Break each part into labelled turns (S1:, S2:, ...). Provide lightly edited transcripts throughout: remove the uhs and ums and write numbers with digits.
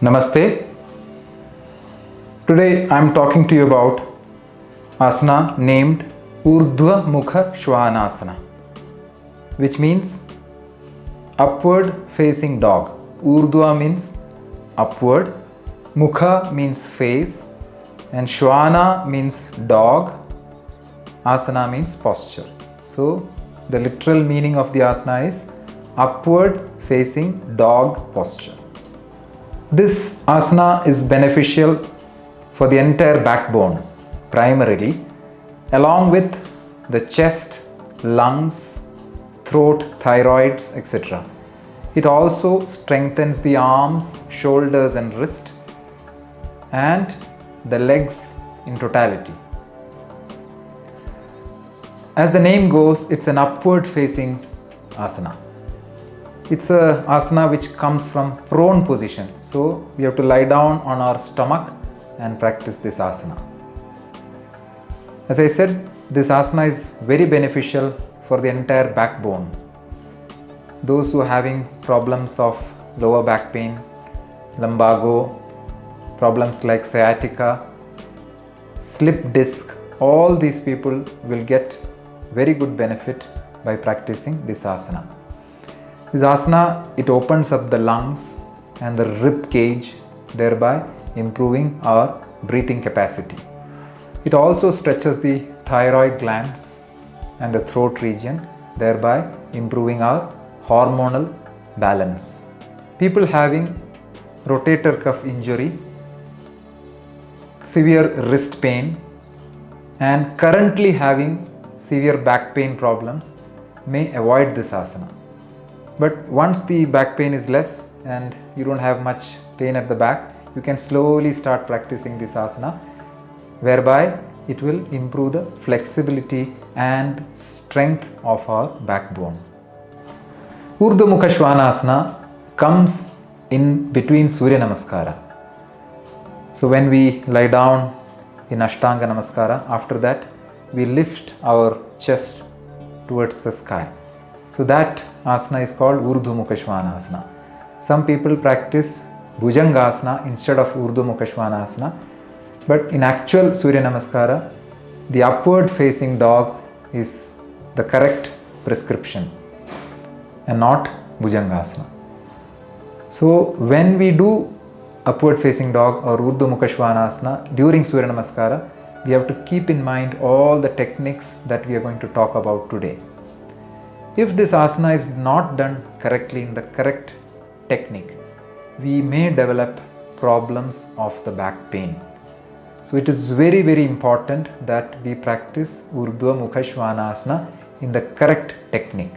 S1: Namaste. Today I am talking to you about asana named Urdhva Mukha Shvanasana, which means upward facing dog. Urdhva means upward, Mukha means face, and Shvana means dog, asana means posture. So the literal meaning of the asana is upward facing dog posture. This asana is beneficial for the entire backbone primarily, along with the chest, lungs, throat, thyroids, etc. It also strengthens the arms, shoulders and wrist and the legs in totality. As the name goes, it's an upward facing asana. It's a asana which comes from prone position. So we have to lie down on our stomach and practice this asana. As I said, this asana is very beneficial for the entire backbone. Those who are having problems of lower back pain, lumbago, problems like sciatica, slip disc, all these people will get very good benefit by practicing this asana. This asana, it opens up the lungs and the rib cage, thereby improving our breathing capacity. It also stretches the thyroid glands and the throat region, thereby improving our hormonal balance. People having rotator cuff injury, severe wrist pain, and currently having severe back pain problems may avoid this asana. But once the back pain is less and you don't have much pain at the back, you can slowly start practicing this asana, whereby it will improve the flexibility and strength of our backbone. Urdhva Mukha Shvanasana comes in between Surya Namaskara. So when we lie down in Ashtanga Namaskara, after that we lift our chest towards the sky. So that asana is called Urdhva Mukha Shvanasana. Some people practice Bhujangasana instead of Urdhva Mukha Shvanasana, but in actual Surya Namaskara, the upward facing dog is the correct prescription and not Bhujangasana. So when we do upward facing dog or Urdhva Mukha Shvanasana during Surya Namaskara, we have to keep in mind all the techniques that we are going to talk about today. If this asana is not done correctly in the correct technique, we may develop problems of the back pain. So it is very, very important that we practice Urdhva Mukha Shvanasana in the correct technique.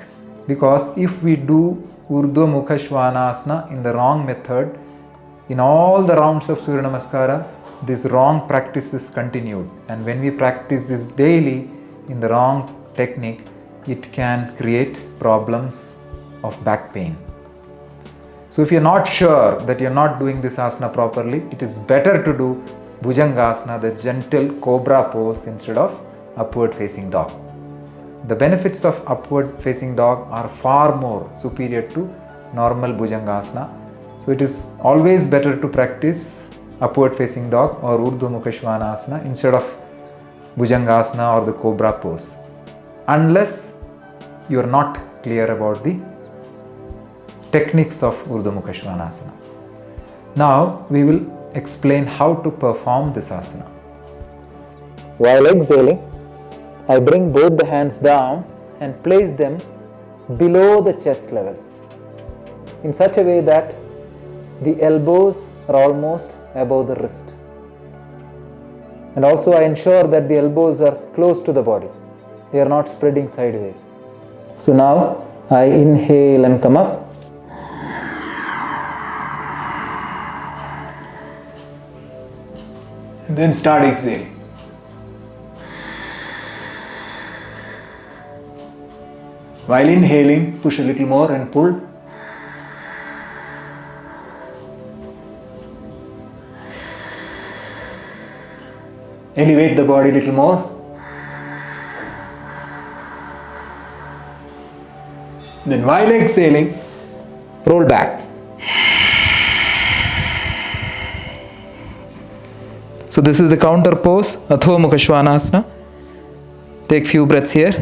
S1: Because if we do Urdhva Mukha Shvanasana in the wrong method, in all the rounds of Surya Namaskara, this wrong practice is continued. And when we practice this daily in the wrong technique, it can create problems of back pain. So if you're not sure that you're not doing this asana properly, it is better to do Bhujangasana, the gentle cobra pose, instead of upward facing dog. The benefits of upward facing dog are far more superior to normal Bhujangasana. So it is always better to practice upward facing dog or Urdhva Mukha Shvanasana instead of Bhujangasana or the cobra pose, unless you are not clear about the techniques of Urdhva Mukha Shvanasana. Now we will explain how to perform this asana. While exhaling, I bring both the hands down and place them below the chest level in such a way that the elbows are almost above the wrist. And also I ensure that the elbows are close to the body. They are not spreading sideways. So now I inhale and come up.
S2: And then start exhaling. While inhaling, push a little more and pull. Elevate the body a little more. Then while exhaling, roll back.
S1: So this is the counter pose, Adho Mukha Svanasana. Take few breaths here.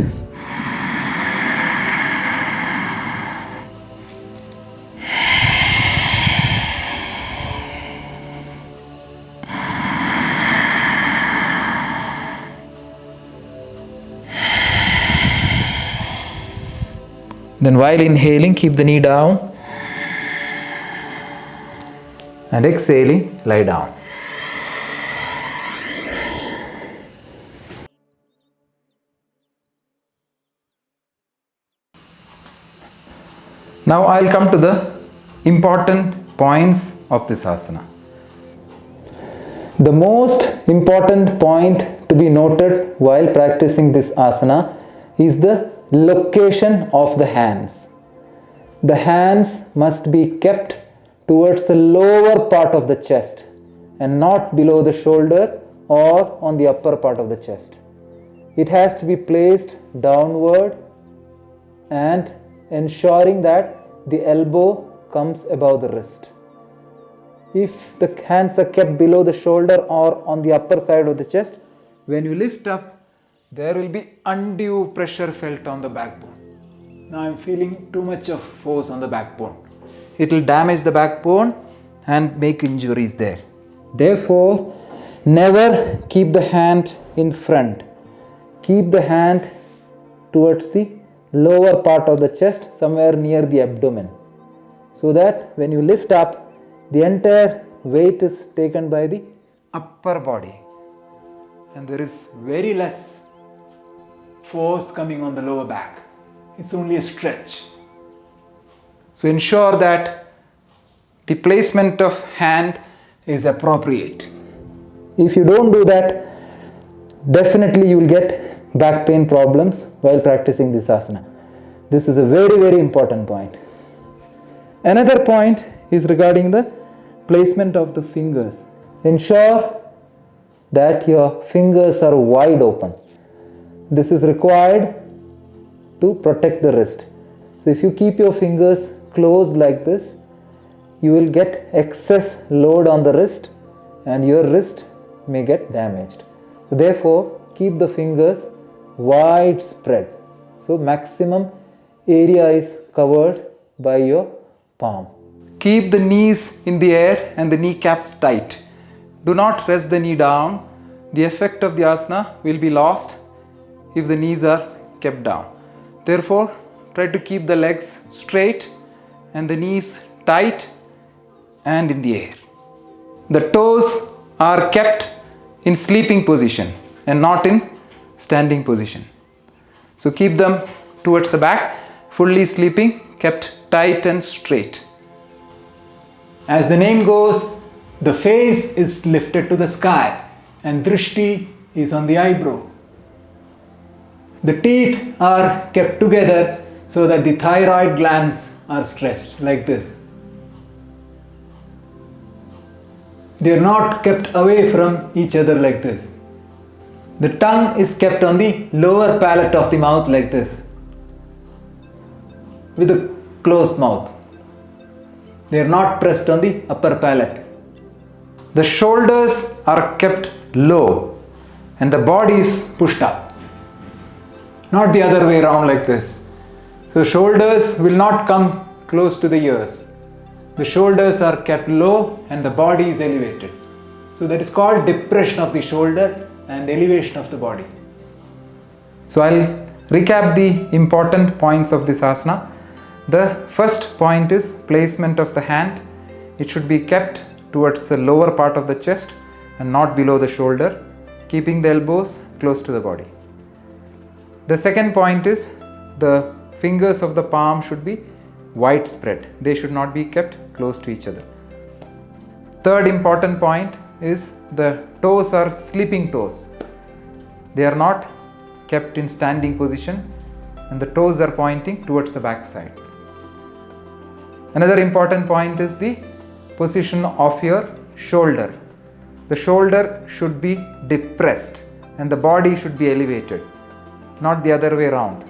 S1: Then while inhaling, keep the knee down. And exhaling, lie down. Now I'll come to the important points of this asana. The most important point to be noted while practicing this asana is the location of the hands. The hands must be kept towards the lower part of the chest and not below the shoulder or on the upper part of the chest. It has to be placed downward and ensuring that the elbow comes above the wrist. If the hands are kept below the shoulder or on the upper side of the chest, when you lift up, there will be undue pressure felt on the backbone. Now I'm feeling too much of force on the backbone. It will damage the backbone and make injuries there. Therefore, never keep the hand in front. Keep the hand towards the lower part of the chest, somewhere near the abdomen, so that when you lift up, the entire weight is taken by the upper body and there is very less force coming on the lower back. It's only a stretch. So ensure that the placement of hand is appropriate. If you don't do that, definitely you will get back pain problems while practicing this asana. This is a very, very important point. Another point is regarding the placement of the fingers. Ensure that your fingers are wide open. This is required to protect the wrist. So if you keep your fingers closed like this, you will get excess load on the wrist and your wrist may get damaged. So therefore, keep the fingers widespread. So maximum area is covered by your palm. Keep the knees in the air and the kneecaps tight. Do not rest the knee down. The effect of the asana will be lost if the knees are kept down. Therefore, try to keep the legs straight and the knees tight and in the air. The toes are kept in sleeping position and not in standing position. So keep them towards the back, fully sleeping, kept tight and straight. As the name goes, the face is lifted to the sky and drishti is on the eyebrow. The teeth are kept together so that the thyroid glands are stretched like this. They are not kept away from each other like this. The tongue is kept on the lower palate of the mouth like this, with a closed mouth. They are not pressed on the upper palate. The shoulders are kept low and the body is pushed up. Not the other way around like this. So shoulders will not come close to the ears. The shoulders are kept low and the body is elevated. So that is called depression of the shoulder and elevation of the body. So I'll recap the important points of this asana. The first point is placement of the hand. It should be kept towards the lower part of the chest and not below the shoulder, keeping the elbows close to the body. The second point is the fingers of the palm should be widespread. They should not be kept close to each other. Third important point is the toes are sleeping toes. They are not kept in standing position and the toes are pointing towards the back side. Another important point is the position of your shoulder. The shoulder should be depressed and the body should be elevated, not the other way around,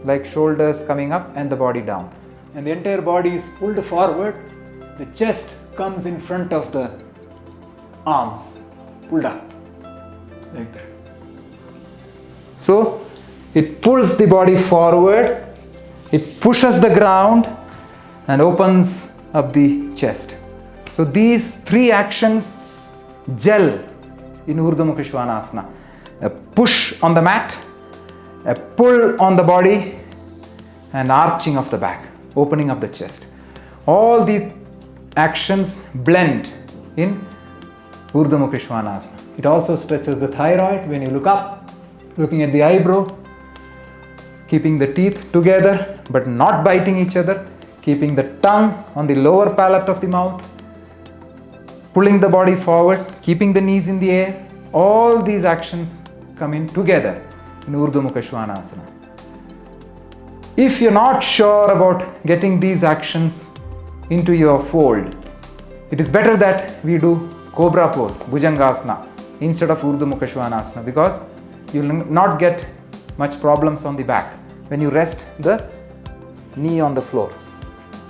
S1: like shoulders coming up and the body down. And the entire body is pulled forward. The chest comes in front of the arms, pulled up.
S2: Like that.
S1: So it pulls the body forward, it pushes the ground and opens up the chest. So these three actions gel in Urdhva Mukha Svanasana. A push on the mat, a pull on the body, and arching of the back, opening up the chest. All the actions blend in Urdhva Mukha Svanasana.
S2: It also stretches the thyroid when you look up, looking at the eyebrow.
S1: Keeping the teeth together but not biting each other, keeping the tongue on the lower palate of the mouth, pulling the body forward, keeping the knees in the air. All these actions come in together in Urdhva Mukha Svanasana. If you're not sure about getting these actions into your fold, it is better that we do Cobra pose, Bhujangasana, instead of Urdhva Mukha Svanasana, because you will not get much problems on the back when you rest the knee on the floor.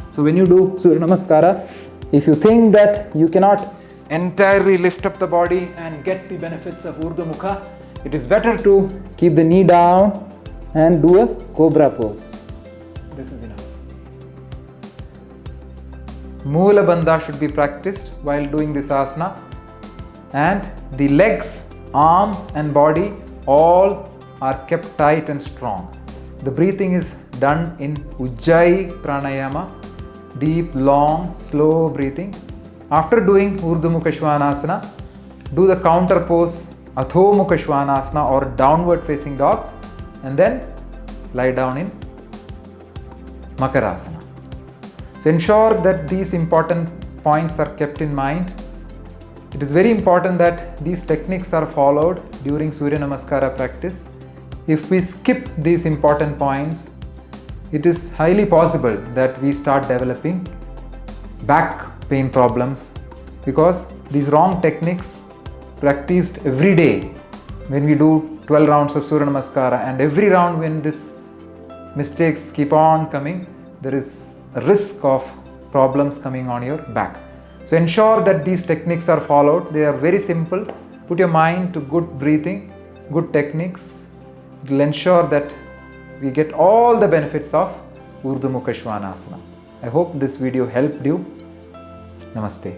S1: So when you do Surya Namaskara, if you think that you cannot entirely lift up the body and get the benefits of Urdhva Mukha, it is better to keep the knee down and do a Cobra pose.
S2: This is enough.
S1: Mula Bandha should be practiced while doing this asana, and the legs, arms and body all are kept tight and strong. The breathing is done in Ujjayi Pranayama, deep, long, slow breathing. After doing Urdhva Mukha Svanasana, do the counter pose Adho Mukha Svanasana or downward facing dog, and then lie down in Makarasana. So ensure that these important points are kept in mind. It is very important that these techniques are followed during Surya Namaskara practice. If we skip these important points, it is highly possible that we start developing back pain problems, because these wrong techniques practiced every day when we do 12 rounds of Surya Namaskara, and every round when these mistakes keep on coming, there is a risk of problems coming on your back. So ensure that these techniques are followed. They are very simple. Put your mind to good breathing, good techniques. It will ensure that we get all the benefits of Urdhva Mukha Svanasana. I hope this video helped you. Namaste.